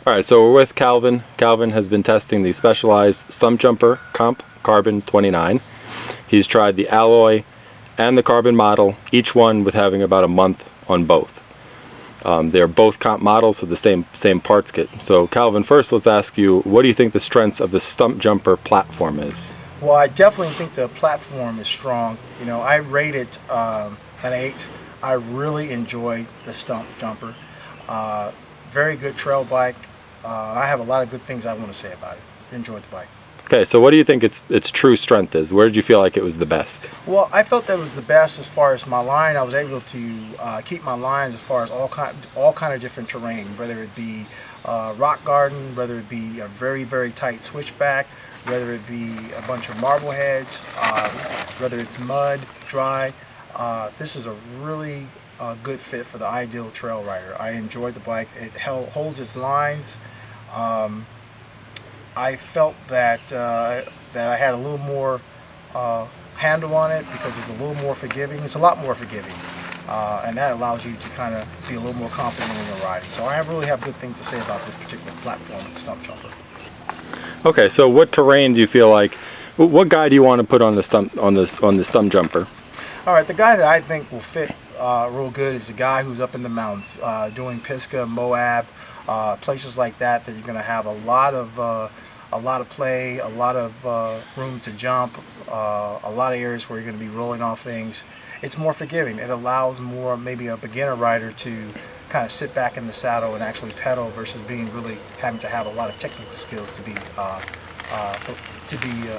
Alright, so we're with Calvin. Calvin has been testing the Specialized Stumpjumper Comp Carbon 29. He's tried the alloy and the carbon model, each one with having about a month on both. They're both comp models, so the same parts kit. So Calvin, first let's ask you, what do you think the strengths of the Stumpjumper platform is? Well, I definitely think the platform is strong. You know, I rate it an 8. I really enjoyed the Stumpjumper. Very good trail bike. I have a lot of good things I want to say about it. Enjoyed the bike. Okay, so what do you think its true strength is? Where did you feel like it was the best? Well, I felt that it was the best as far as my line. I was able to keep my lines as far as all kind of different terrain, whether it be rock garden, whether it be a very tight switchback, whether it be a bunch of marble heads, whether it's mud, dry. This is a really good fit for the ideal trail rider. I enjoyed the bike. It holds its lines. I felt that that I had a little more handle on it because it's a little more forgiving. It's a lot more forgiving, and that allows you to kind of be a little more confident in your riding. So I really have good things to say about this particular platform, the Stumpjumper. Okay, so what terrain do you feel like? What guy do you want to put on the Stumpjumper? All right, the guy that I think will fit real good is the guy who's up in the mountains, doing Pisgah, Moab, places like that you're going to have a lot of play, a lot of room to jump, a lot of areas where you're going to be rolling off things. It's more forgiving. It allows more maybe a beginner rider to kind of sit back in the saddle and actually pedal versus being really having to have a lot of technical skills to be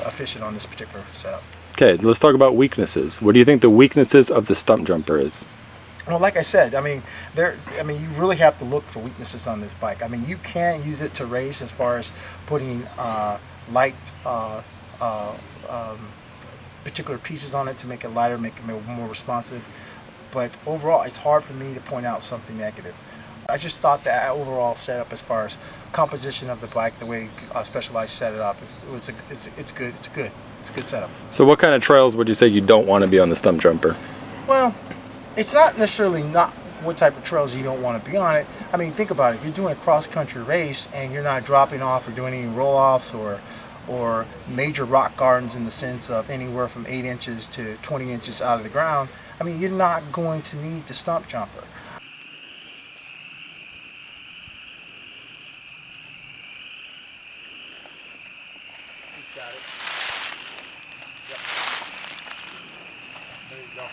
efficient on this particular setup. Okay, let's talk about weaknesses. What do you think the weaknesses of the Stumpjumper is? Well, like I said, you really have to look for weaknesses on this bike. I mean, you can use it to race as far as putting light particular pieces on it to make it lighter, make it more responsive. But overall, it's hard for me to point out something negative. I just thought that overall setup, as far as composition of the bike, the way Specialized set it up, it's good. It's a good setup. So what kind of trails would you say you don't want to be on the Stumpjumper? Well, it's not necessarily not what type of trails you don't want to be on it. I mean, think about it. If you're doing a cross-country race and you're not dropping off or doing any roll-offs or major rock gardens in the sense of anywhere from 8 inches to 20 inches out of the ground, I mean, you're not going to need the Stumpjumper. Got it. Yep. There you go.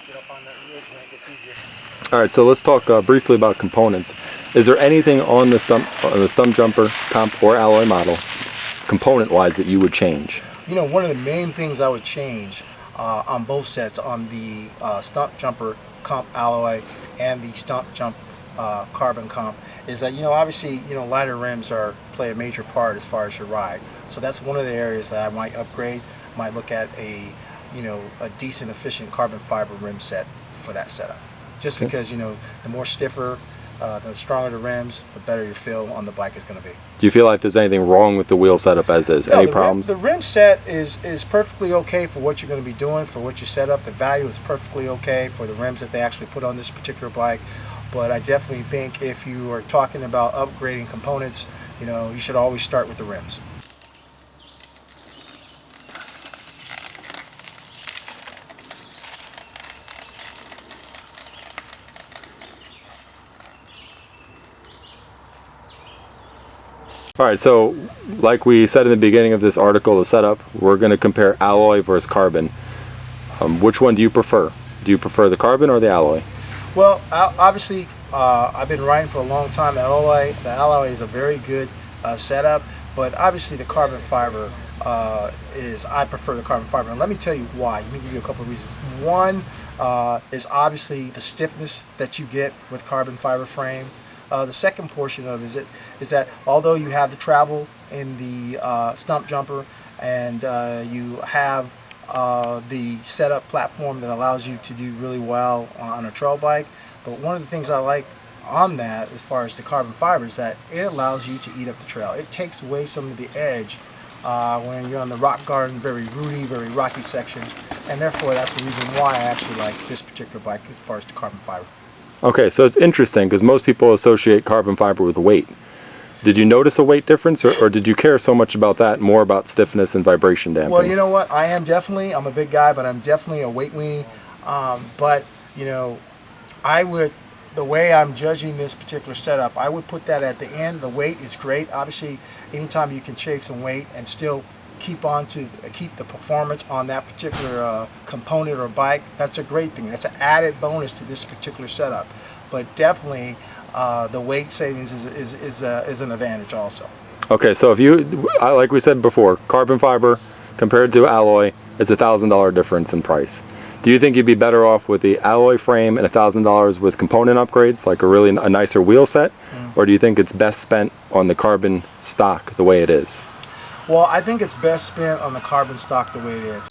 Get up on that ridge and it gets easier. All right, so let's talk briefly about components. Is there anything on the Stumpjumper comp or alloy model, component-wise, that you would change? You know, one of the main things I would change on both sets, on the Stumpjumper comp alloy and the Stumpjump carbon comp, is that, obviously, lighter rims play a major part as far as your ride. So that's one of the areas that I might upgrade. Might look at a decent, efficient carbon fiber rim set for that setup. Just because, the more stiffer, the stronger the rims, the better your feel on the bike is going to be. Do you feel like there's anything wrong with the wheel setup as is? No, any problems? The rim set is perfectly okay for what you're going to be doing, for what you set up. The value is perfectly okay for the rims that they actually put on this particular bike. But I definitely think if you are talking about upgrading components, you should always start with the rims. All right, so like we said in the beginning of this article, the setup, we're going to compare alloy versus carbon. Which one do you prefer? Do you prefer the carbon or the alloy? Well, obviously, I've been riding for a long time. The alloy is a very good setup, but obviously the carbon fiber I prefer the carbon fiber. And let me tell you why. Let me give you a couple of reasons. One is obviously the stiffness that you get with carbon fiber frame. The second portion of it is that although you have the travel in the Stumpjumper and you have the setup platform that allows you to do really well on a trail bike, but one of the things I like on that as far as the carbon fiber is that it allows you to eat up the trail. It takes away some of the edge when you're on the rock garden, very rooty, very rocky section, and therefore that's the reason why I actually like this particular bike as far as the carbon fiber. Okay, so it's interesting because most people associate carbon fiber with weight. Did you notice a weight difference, or did you care so much about that, more about stiffness and vibration damping? Well, you know what? I'm a big guy, but I'm definitely a weight weenie. But, you know, the way I'm judging this particular setup, I would put that at the end. The weight is great. Obviously, anytime you can shave some weight and still keep the performance on that particular component or bike, that's a great thing. That's an added bonus to this particular setup. But definitely, the weight savings is an advantage also. Okay, so like we said before, carbon fiber compared to alloy is $1,000 difference in price. Do you think you'd be better off with the alloy frame and $1,000 with component upgrades, like a nicer wheel set, or do you think it's best spent on the carbon stock the way it is? Well, I think it's best spent on the carbon stock the way it is.